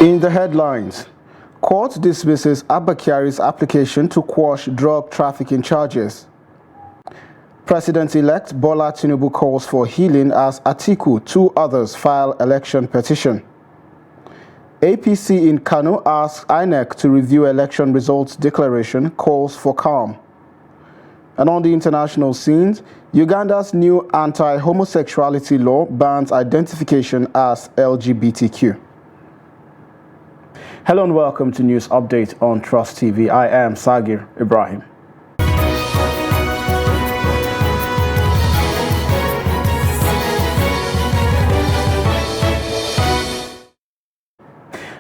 In the headlines, court dismisses Abba Kyari's application to quash drug trafficking charges. President-elect Bola Tinubu calls for healing as Atiku, two others file election petition. APC in Kano asks INEC to review election results declaration, calls for calm. And on the international scenes, Uganda's new anti-homosexuality law bans identification as LGBTQ. Hello and welcome to News Update on Trust TV. I am Sagir Ibrahim.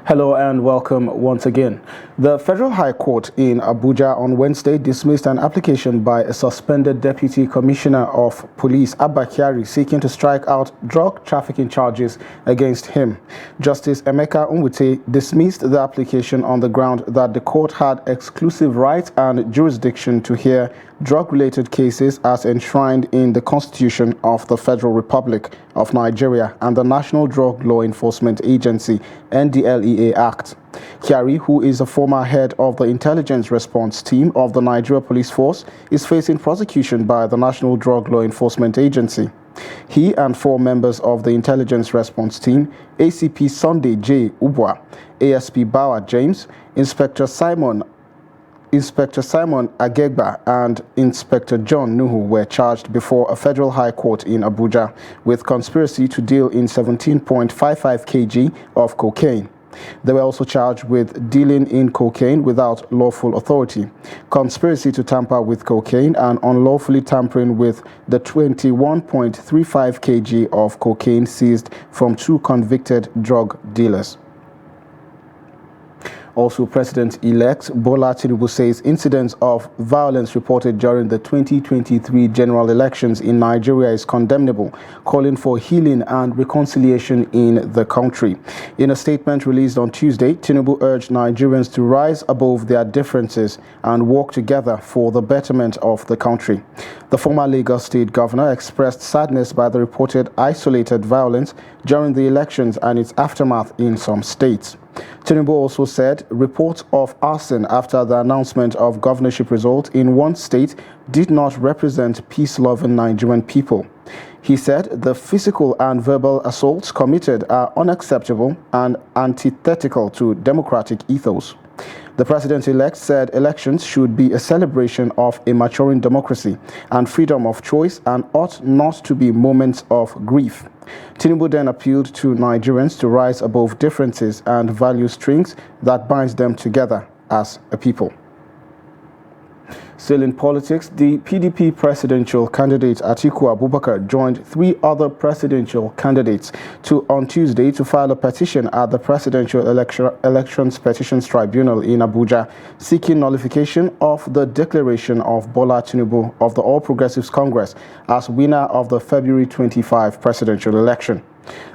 Hello and welcome once again. The Federal High Court in Abuja on Wednesday dismissed an application by a suspended Deputy Commissioner of Police, Abba Kyari, seeking to strike out drug trafficking charges against him. Justice Emeka Nwite dismissed the application on the ground that the court had exclusive right and jurisdiction to hear drug-related cases as enshrined in the Constitution of the Federal Republic of Nigeria and the National Drug Law Enforcement Agency, NDLEA Act. Kyari, who is a former head of the intelligence response team of the Nigeria Police Force, is facing prosecution by the National Drug Law Enforcement Agency. He and four members of the intelligence response team, ACP Sunday J. Ubwa, ASP Bawa James, Inspector Simon Agegba and Inspector John Nuhu were charged before a federal high court in Abuja with conspiracy to deal in 17.55 kg of cocaine. They were also charged with dealing in cocaine without lawful authority, conspiracy to tamper with cocaine, and unlawfully tampering with the 21.35 kg of cocaine seized from two convicted drug dealers. Also, President-elect Bola Tinubu says incidents of violence reported during the 2023 general elections in Nigeria is condemnable, calling for healing and reconciliation in the country. In a statement released on Tuesday, Tinubu urged Nigerians to rise above their differences and work together for the betterment of the country. The former Lagos State governor expressed sadness by the reported isolated violence during the elections and its aftermath in some states. Tinubu also said reports of arson after the announcement of governorship results in one state did not represent peace-loving Nigerian people. He said the physical and verbal assaults committed are unacceptable and antithetical to democratic ethos. The president-elect said elections should be a celebration of a maturing democracy and freedom of choice and ought not to be moments of grief. Tinubu then appealed to Nigerians to rise above differences and value strings that binds them together as a people. Still in politics, the PDP presidential candidate Atiku Abubakar joined three other presidential candidates on Tuesday to file a petition at the Presidential Elections Petitions Tribunal in Abuja, seeking nullification of the declaration of Bola Tinubu of the All Progressives Congress as winner of the February 25 presidential election.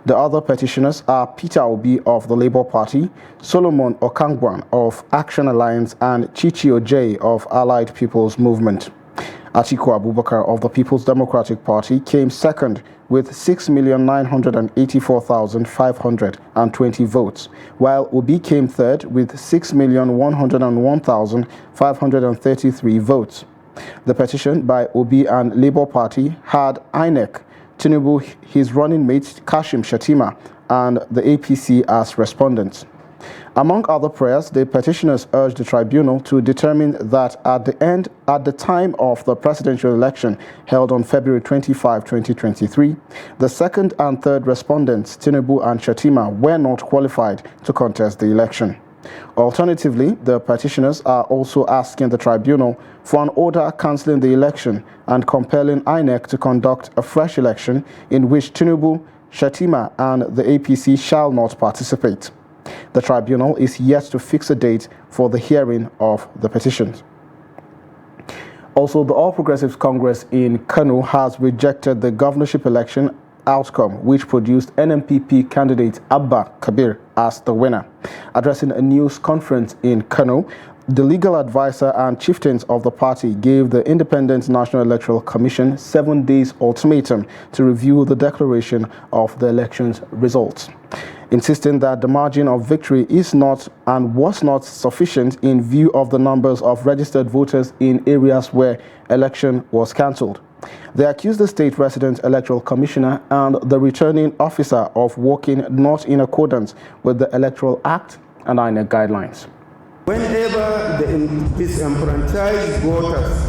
The other petitioners are Peter Obi of the Labour Party, Solomon Okangwan of Action Alliance, and Chichi Ojei of Allied People's Movement. Atiku Abubakar of the People's Democratic Party came second with 6,984,520 votes, while Obi came third with 6,101,533 votes. The petition by Obi and Labour Party had INEC, Tinubu, his running mate Kashim Shettima, and the APC as respondents. Among other prayers, the petitioners urged the tribunal to determine that at the time of the presidential election held on February 25, 2023, the second and third respondents, Tinubu and Shettima, were not qualified to contest the election. Alternatively, the petitioners are also asking the tribunal for an order cancelling the election and compelling INEC to conduct a fresh election in which Tinubu, Shettima, and the APC shall not participate. The tribunal is yet to fix a date for the hearing of the petitions. Also, the All Progressives Congress in Kano has rejected the governorship election outcome, which produced NMPP candidate Abba Kabir as the winner. Addressing a news conference in Kano, The legal advisor and chieftains of the party gave the Independent National Electoral Commission 7 days ultimatum to review the declaration of the election's results. insisting that the margin of victory is not and was not sufficient in view of the numbers of registered voters in areas where election was cancelled. They accused the state resident electoral commissioner and the returning officer of working not in accordance with the Electoral Act and INEC guidelines. Whenever the disenfranchised voters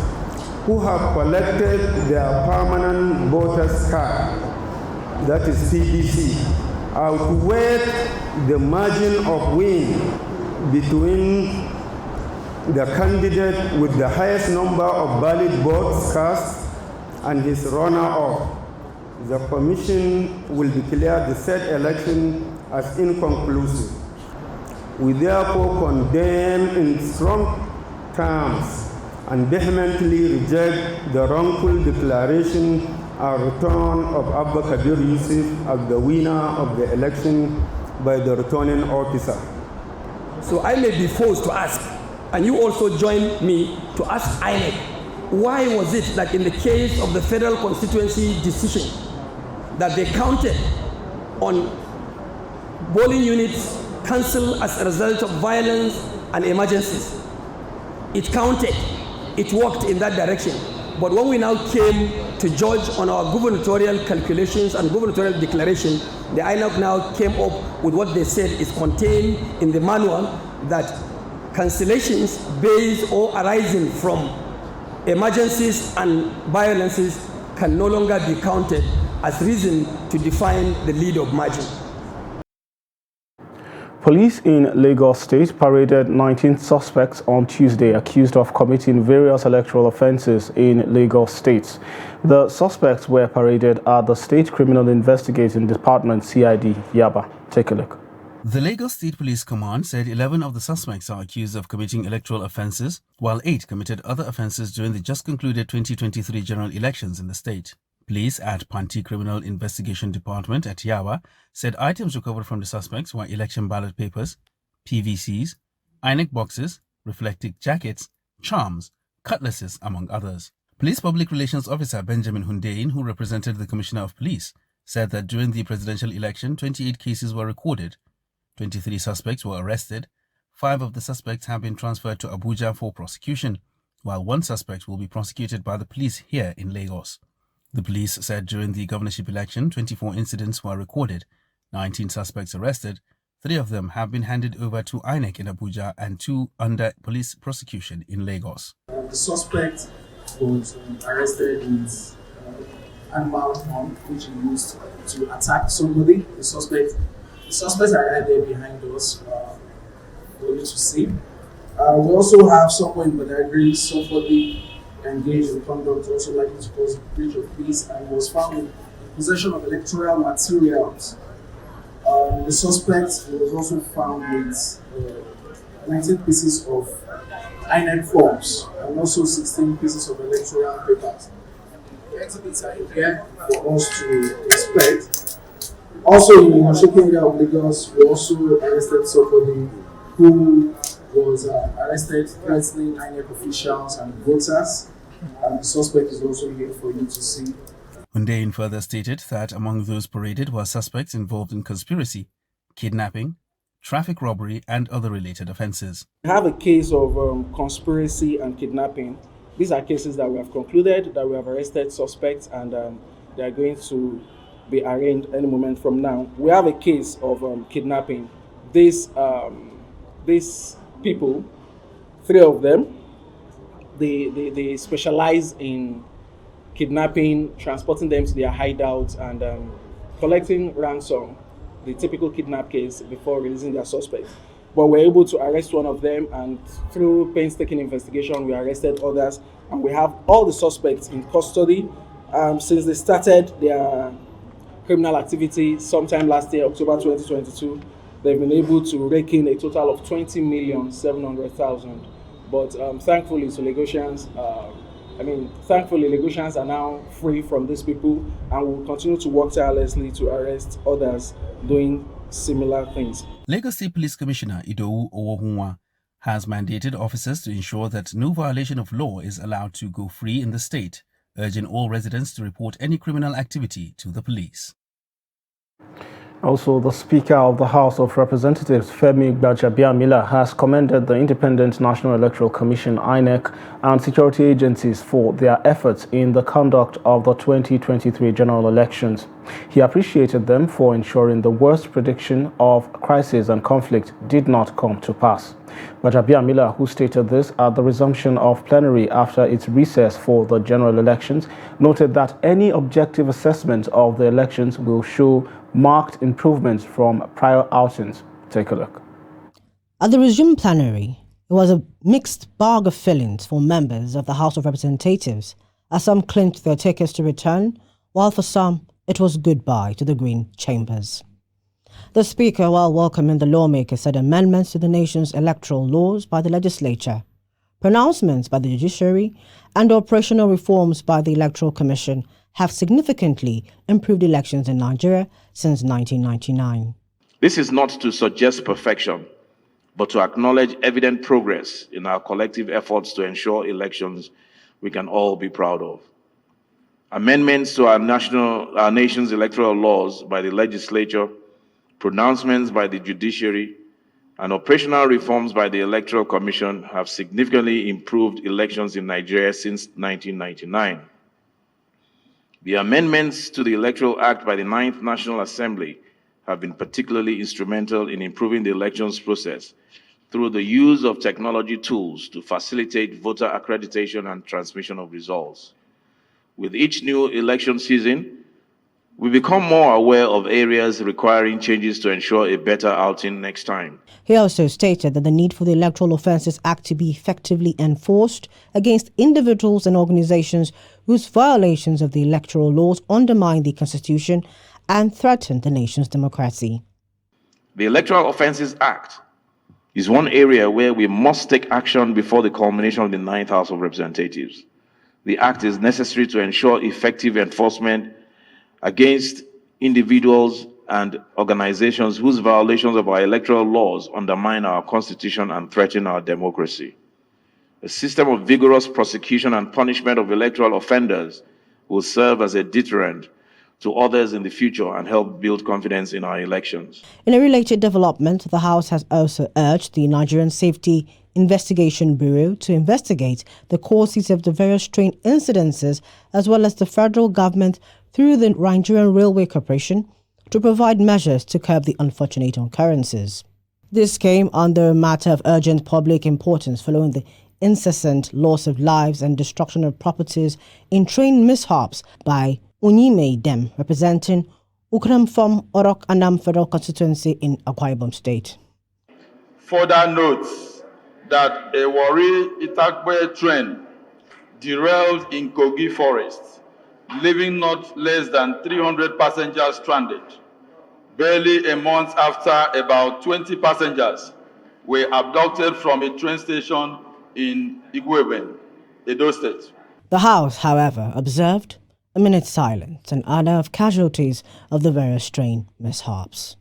who have collected their permanent voters card, that is PVC, outweigh the margin of win between the candidate with the highest number of valid votes cast and his runner-up, the Commission will declare the said election as inconclusive. We therefore condemn in strong terms and vehemently reject the wrongful declaration and return of Abba Kabir Yusuf as the winner of the election by the returning officer. So I may be forced to ask, and you also join me to ask INEC, why was it that in the case of the federal constituency decision that they counted on polling units cancelled as a result of violence and emergencies? It counted, it worked in that direction. But when we now came to judge on our gubernatorial calculations and gubernatorial declaration, the INEC now came up with what they said is contained in the manual, that cancellations based or arising from emergencies and violences can no longer be counted as reason to define the lead of margin. Police in Lagos State paraded 19 suspects on Tuesday accused of committing various electoral offences in Lagos State. The suspects were paraded at the State Criminal Investigating Department, CID, Yaba. Take a look. The Lagos State Police Command said 11 of the suspects are accused of committing electoral offences, while 8 committed other offences during the just concluded 2023 general elections in the state. Police at Panti Criminal Investigation Department at Yawa said items recovered from the suspects were election ballot papers, PVCs, INEC boxes, reflective jackets, charms, cutlasses, among others. Police Public Relations Officer Benjamin Hundeyin, who represented the Commissioner of Police, said that during the presidential election, 28 cases were recorded. 23 suspects were arrested. 5 of the suspects have been transferred to Abuja for prosecution, while 1 suspect will be prosecuted by the police here in Lagos. The police said during the governorship election, 24 incidents were recorded, 19 suspects arrested, 3 of them have been handed over to INEC in Abuja and 2 under police prosecution in Lagos. The suspect was arrested with animal horn, which he used to attack somebody. The suspects are right there behind us for you to see. We also have someone in Badagry, somebody engaged in conduct also likely to cause breach of peace and was found in possession of electoral materials. The suspect was also found with 19 pieces of INEC forms and also 16 pieces of electoral papers. The exhibits are here for us to inspect. Also in the Mashiki area of Lagos, we also arrested somebody who was arrested threatening INEC officials and voters, and the suspect is also here for you to see. Hundeyin further stated that among those paraded were suspects involved in conspiracy, kidnapping, traffic robbery, and other related offences. We have a case of conspiracy and kidnapping. These are cases that we have concluded, that we have arrested suspects, and they are going to be arraigned any moment from now. We have a case of kidnapping. These people, 3 of them, they specialize in kidnapping, transporting them to their hideouts, and collecting ransom, the typical kidnap case, before releasing their suspects. But we're able to arrest 1 of them, and through painstaking investigation, we arrested others, and we have all the suspects in custody. Since they started their criminal activity sometime last year, October 2022, they've been able to rake in a total of 20,700,000. But thankfully, Lagosians are now free from these people, and will continue to work tirelessly to arrest others doing similar things. Lagos State Police Commissioner Idowu Owohunwa has mandated officers to ensure that no violation of law is allowed to go free in the state, urging all residents to report any criminal activity to the police. Also, the Speaker of the House of Representatives, Femi Gbajabiamila, has commended the Independent National Electoral Commission, INEC, and security agencies for their efforts in the conduct of the 2023 general elections. He appreciated them for ensuring the worst prediction of crisis and conflict did not come to pass. Gbajabiamila, who stated this at the resumption of plenary after its recess for the general elections, noted that any objective assessment of the elections will show marked improvements from prior outings. Take a look. At the resumed plenary, it was a mixed bag of feelings for members of the House of Representatives, as some clinched their tickets to return, while for some, it was goodbye to the Green Chambers. The Speaker, while welcoming the lawmakers, said amendments to the nation's electoral laws by the legislature, pronouncements by the judiciary, and operational reforms by the Electoral Commission have significantly improved elections in Nigeria since 1999. This is not to suggest perfection, but to acknowledge evident progress in our collective efforts to ensure elections we can all be proud of. Amendments to our nation's electoral laws by the legislature, pronouncements by the judiciary, and operational reforms by the Electoral Commission have significantly improved elections in Nigeria since 1999. The amendments to the Electoral Act by the 9th National Assembly have been particularly instrumental in improving the elections process through the use of technology tools to facilitate voter accreditation and transmission of results. With each new election season, we become more aware of areas requiring changes to ensure a better outing next time. He also stated that the need for the Electoral Offences Act to be effectively enforced against individuals and organizations whose violations of the electoral laws undermine the Constitution and threaten the nation's democracy. The Electoral Offences Act is one area where we must take action before the culmination of the 9th House of Representatives. The Act is necessary to ensure effective enforcement against individuals and organizations whose violations of our electoral laws undermine our Constitution and threaten our democracy. A system of vigorous prosecution and punishment of electoral offenders will serve as a deterrent to others in the future and help build confidence in our elections. In a related development, the House has also urged the Nigerian Safety Investigation Bureau to investigate the causes of the various train incidences, as well as the federal government through the Nigerian Railway Corporation to provide measures to curb the unfortunate occurrences. This came under a matter of urgent public importance following the incessant loss of lives and destruction of properties in train mishaps by Unyime Dem, representing Ukramfom Orok Anam Federal Constituency in Akwa Ibom State. Further notes that a Warri Itakpe train derailed in Kogi Forest, leaving not less than 300 passengers stranded. Barely a month after, about 20 passengers were abducted from a train station in Igweben, Edo State. The House, however, observed a minute's silence in honor of casualties of the various train mishaps.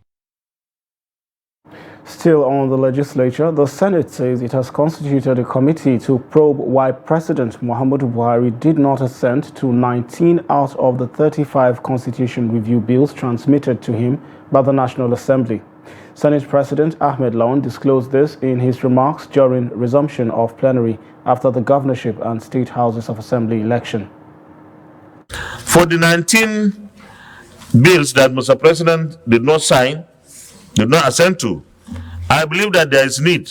Still on the legislature, the Senate says it has constituted a committee to probe why President Muhammadu Buhari did not assent to 19 out of the 35 constitution review bills transmitted to him by the National Assembly. Senate President Ahmed Lawan disclosed this in his remarks during resumption of plenary after the governorship and state houses of assembly election. For the 19 bills that Mr. President did not sign, did not assent to, I believe that there is need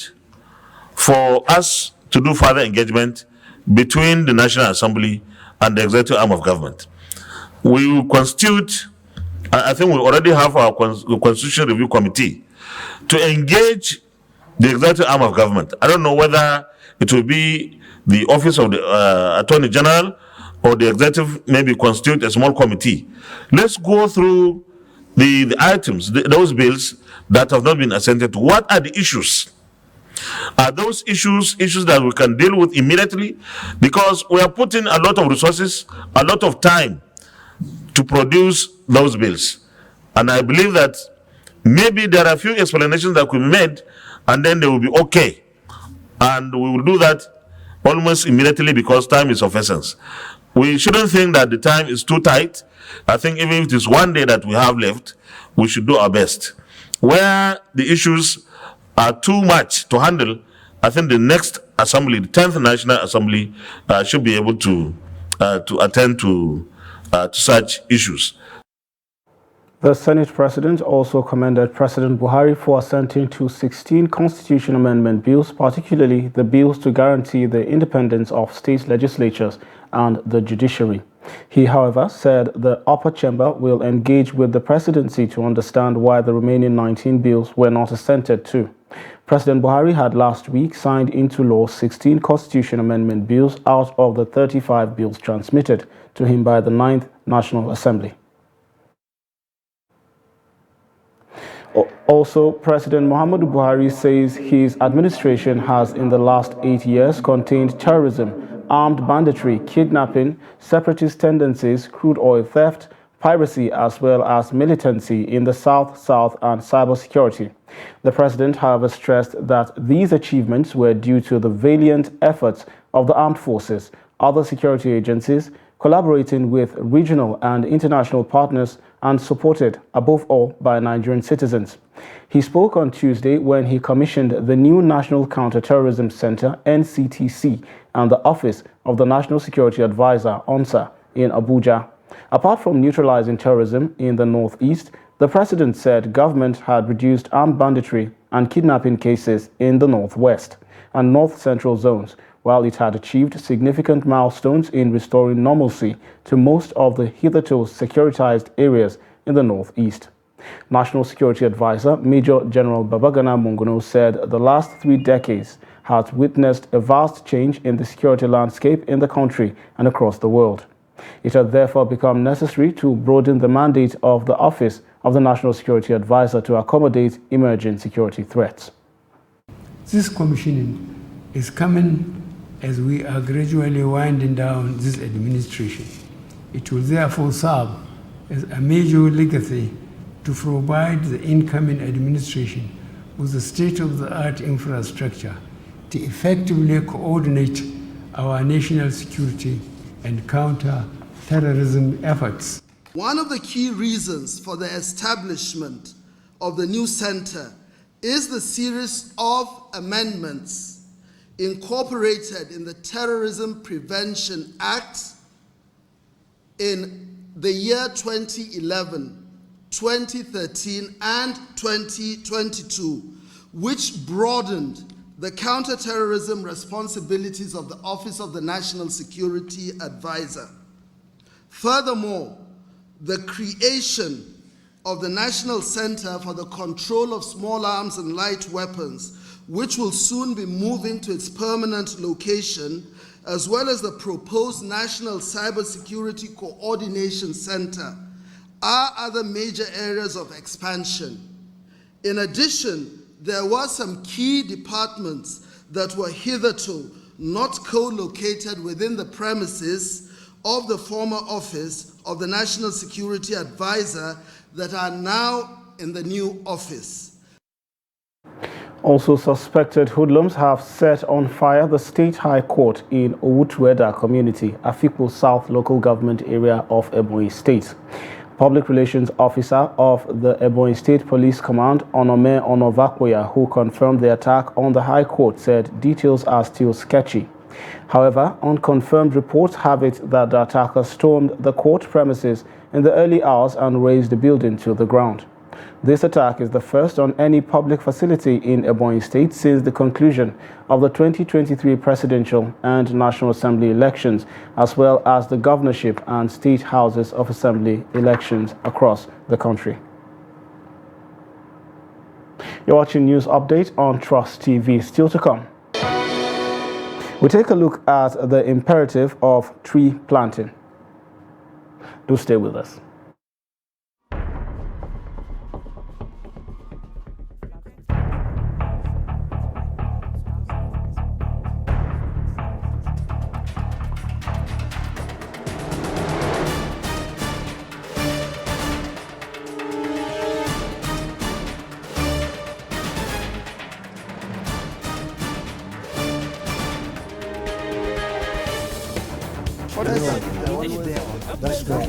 for us to do further engagement between the National Assembly and the executive arm of government. We will constitute, I think we already have our Constitution Review Committee to engage the executive arm of government. I don't know whether it will be the Office of the Attorney General or the executive maybe constitute a small committee. Let's go through the items, those bills that have not been assented to. What are the issues? Are those issues that we can deal with immediately? Because we are putting a lot of resources, a lot of time to produce those bills. And I believe that maybe there are a few explanations that could be made and then they will be okay. And we will do that almost immediately because time is of essence. We shouldn't think that the time is too tight. I think even if it is one day that we have left, we should do our best. Where the issues are too much to handle, I think the next assembly, the 10th National Assembly, should be able to attend to such issues. The Senate President also commended President Buhari for assenting to 16 constitution amendment bills, particularly the bills to guarantee the independence of state legislatures and the judiciary. He, however, said the upper chamber will engage with the presidency to understand why the remaining 19 bills were not assented to. President Buhari had last week signed into law 16 constitution amendment bills out of the 35 bills transmitted to him by the 9th National Assembly. Also, President Muhammadu Buhari says his administration has in the last 8 years contained terrorism, armed banditry, kidnapping, separatist tendencies, crude oil theft, piracy, as well as militancy in the South, and cybersecurity. The president, however, stressed that these achievements were due to the valiant efforts of the armed forces, other security agencies, collaborating with regional and international partners, and supported, above all, by Nigerian citizens. He spoke on Tuesday when he commissioned the new National Counterterrorism Center, NCTC, and the Office of the National Security Advisor, ONSA, in Abuja. Apart from neutralizing terrorism in the northeast, the president said government had reduced armed banditry and kidnapping cases in the northwest and north-central zones, while it had achieved significant milestones in restoring normalcy to most of the hitherto securitized areas in the northeast. National Security Advisor Major General Babagana Monguno said the last 3 decades has witnessed a vast change in the security landscape in the country and across the world. It had therefore become necessary to broaden the mandate of the Office of the National Security Advisor to accommodate emerging security threats. This commissioning is coming as we are gradually winding down this administration. It will therefore serve as a major legacy to provide the incoming administration with the state-of-the-art infrastructure to effectively coordinate our national security and counter-terrorism efforts. One of the key reasons for the establishment of the new center is the series of amendments incorporated in the Terrorism Prevention Act in the year 2011, 2013, and 2022, which broadened the counterterrorism responsibilities of the Office of the National Security Advisor. Furthermore, the creation of the National Center for the Control of Small Arms and Light Weapons, which will soon be moving to its permanent location, as well as the proposed National Cybersecurity Coordination Center, are other major areas of expansion. In addition, there were some key departments that were hitherto not co-located within the premises of the former Office of the National Security Advisor that are now in the new office. Also, suspected hoodlums have set on fire the State High Court in Owutueda community, Afikpo South local government area of Ebonyi State. Public Relations Officer of the Ebonyi State Police Command, Onome Onovakweya, who confirmed the attack on the High Court, said details are still sketchy. However, unconfirmed reports have it that the attackers stormed the court premises in the early hours and razed the building to the ground. This attack is the first on any public facility in Ebonyi State since the conclusion of the 2023 presidential and National Assembly elections, as well as the governorship and state houses of assembly elections across the country. You're watching News Update on Trust TV. Still to come, we take a look at the imperative of tree planting. Do stay with us. That's great.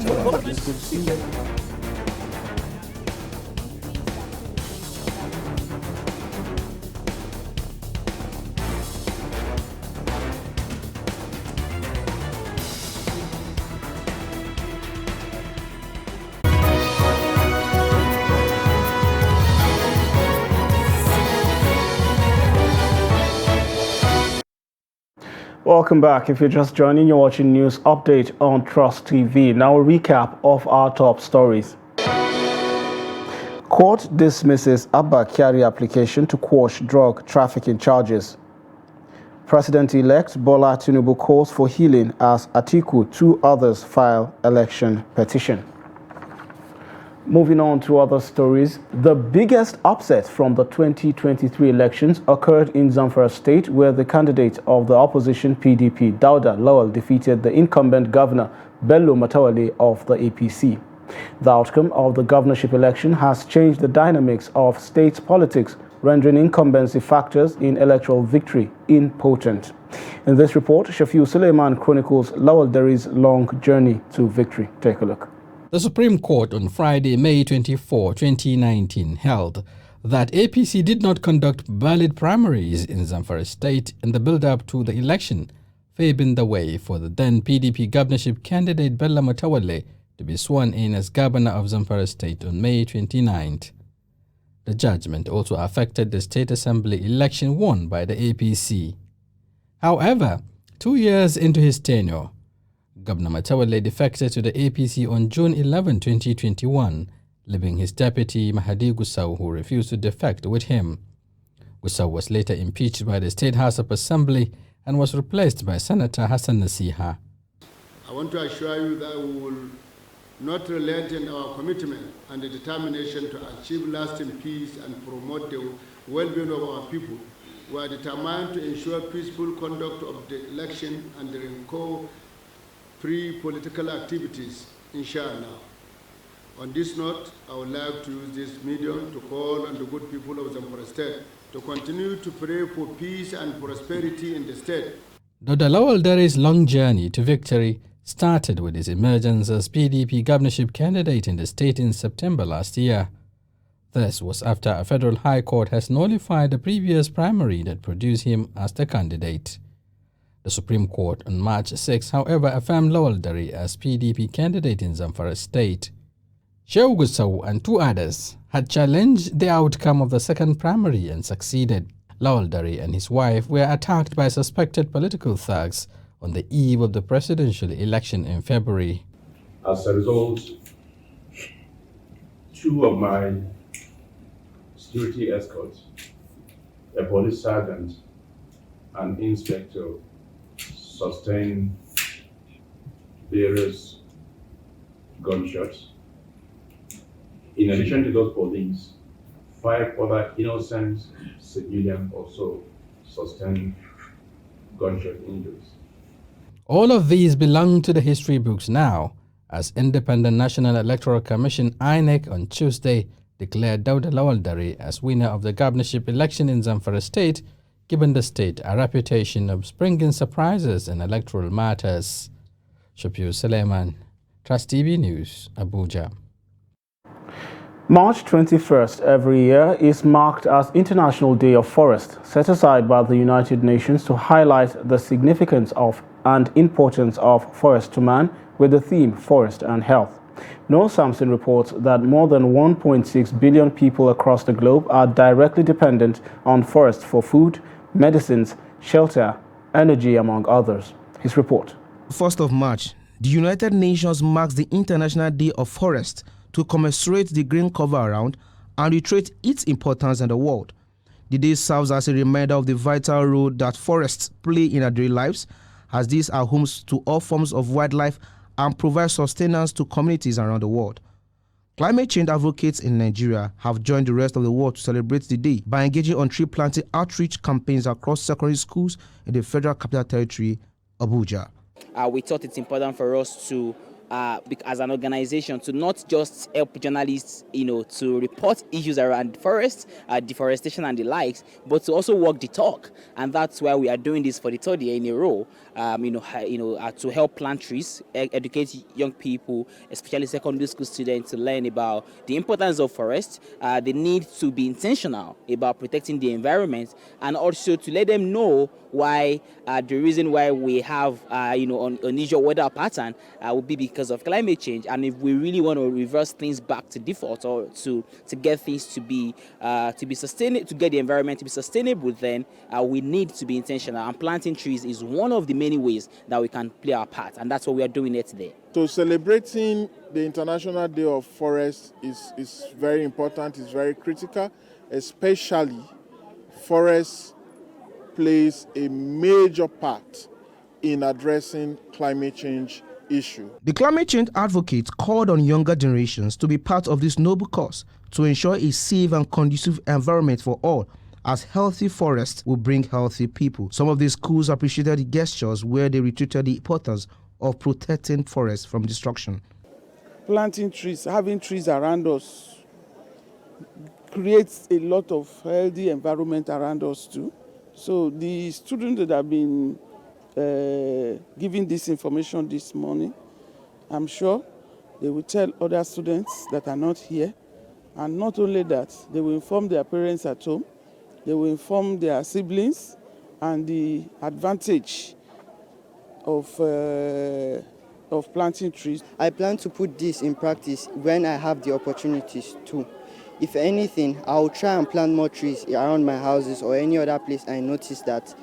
Welcome back. If you're just joining, you're watching News Update on Trust TV. Now a recap of our top stories. Court dismisses Abba Kyari application to quash drug trafficking charges. President-elect Bola Tinubu calls for healing as Atiku, 2 others file election petition. Moving on to other stories, the biggest upset from the 2023 elections occurred in Zamfara State, where the candidate of the opposition PDP, Dauda Lawal, defeated the incumbent governor, Bello Matawalle of the APC. The outcome of the governorship election has changed the dynamics of state politics, rendering incumbency factors in electoral victory impotent. In this report, Shafiu Suleiman chronicles Lawal Deri's long journey to victory. Take a look. The Supreme Court on Friday, May 24, 2019, held that APC did not conduct valid primaries in Zamfara State in the build-up to the election, paving the way for the then PDP governorship candidate Bello Matawalle to be sworn in as governor of Zamfara State on May 29th. The judgment also affected the State Assembly election won by the APC. However, 2 years into his tenure, Governor Matawalle defected to the APC on June 11, 2021, leaving his deputy Mahdi Gusau, who refused to defect with him. Gusau was later impeached by the State House of Assembly and was replaced by Senator Hassan Nasiha. I want to assure you that we will not relent in our commitment and the determination to achieve lasting peace and promote the well-being of our people. We are determined to ensure peaceful conduct of the election and the free political activities, inshallah. On this note, I would like to use this medium to call on the good people of Zamfara State to continue to pray for peace and prosperity in the state. Dr. Lawal Deri's long journey to victory started with his emergence as PDP governorship candidate in the state in September last year. This was after a federal high court has nullified the previous primary that produced him as the candidate. The Supreme Court on March 6, however, affirmed Lawal Deri as PDP candidate in Zamfara State. Shehu Gusau and 2 others had challenged the outcome of the second primary and succeeded. Lawal Deri and his wife were attacked by suspected political thugs on the eve of the presidential election in February. As a result, 2 of my security escorts, a police sergeant, and inspector, sustained various gunshots. In addition to those police, 5 other innocent civilians also sustained gunshot injuries. All of these belong to the history books now, as Independent National Electoral Commission INEC on Tuesday declared Dauda Lawal Deri as winner of the governorship election in Zamfara State, giving the state a reputation of springing surprises in electoral matters. Shafiu Suleiman, Trust TV News, Abuja. March 21st every year is marked as International Day of Forest, set aside by the United Nations to highlight the significance of and importance of forest to man, with the theme Forest and Health. Noel Sampson reports that more than 1.6 billion people across the globe are directly dependent on forests for food, medicines, shelter, energy, among others. His report. 1st of March, the United Nations marks the International Day of Forest to commemorate the green cover around and reiterate its importance in the world. The day serves as a reminder of the vital role that forests play in our daily lives, as these are homes to all forms of wildlife and provide sustenance to communities around the world. Climate change advocates in Nigeria have joined the rest of the world to celebrate the day by engaging on tree planting outreach campaigns across secondary schools in the Federal Capital Territory, Abuja. We thought it's important for us to as an organization to not just help journalists, to report issues around forests, deforestation and the likes, but to also walk the talk. And that's why we are doing this for the 3rd year in a row, to help plant trees, educate young people, especially secondary school students, to learn about the importance of forests, the need to be intentional about protecting the environment, and also to let them know why the reason why we have unusual weather pattern will be because because of climate change. And if we really want to reverse things back to default, or to get things to be sustainable, to get the environment to be sustainable, then we need to be intentional. And planting trees is one of the many ways that we can play our part, and that's what we are doing here today. So celebrating the International Day of Forest is very important, is very critical, especially forests plays a major part in addressing climate change issue. The climate change advocates called on younger generations to be part of this noble cause to ensure a safe and conducive environment for all, as healthy forests will bring healthy people. Some of these schools appreciated the gestures where they reiterated the importance of protecting forests from destruction. Planting trees, having trees around us creates a lot of healthy environment around us too. So the students that have been giving this information this morning, I'm sure they will tell other students that are not here. And not only that, they will inform their parents at home, they will inform their siblings, and the advantage of planting trees. I plan to put this in practice when I have the opportunities to. If anything, I will try and plant more trees around my houses or any other place I notice that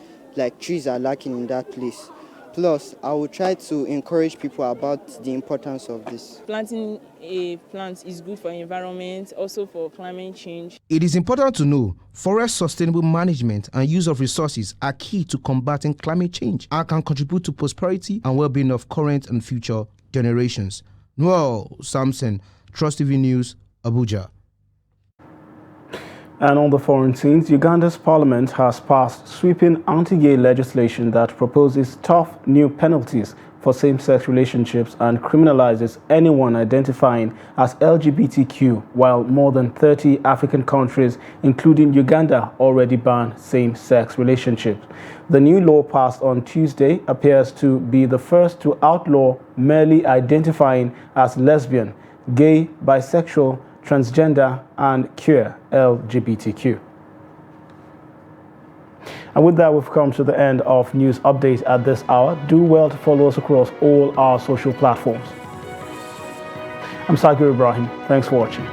trees are lacking in that place. Plus, I will try to encourage people about the importance of this. Planting a plant is good for the environment, also for climate change. It is important to know forest sustainable management and use of resources are key to combating climate change and can contribute to prosperity and well-being of current and future generations. Noel Samson, Trust TV News, Abuja. And on the foreign scenes, Uganda's parliament has passed sweeping anti-gay legislation that proposes tough new penalties for same-sex relationships and criminalizes anyone identifying as LGBTQ, while more than 30 African countries, including Uganda, already ban same-sex relationships. The new law passed on Tuesday appears to be the first to outlaw merely identifying as lesbian, gay, bisexual, transgender and queer LGBTQ. And with that, we've come to the end of news updates at this hour. Do well to follow us across all our social platforms. I'm Sagir Ibrahim. Thanks for watching.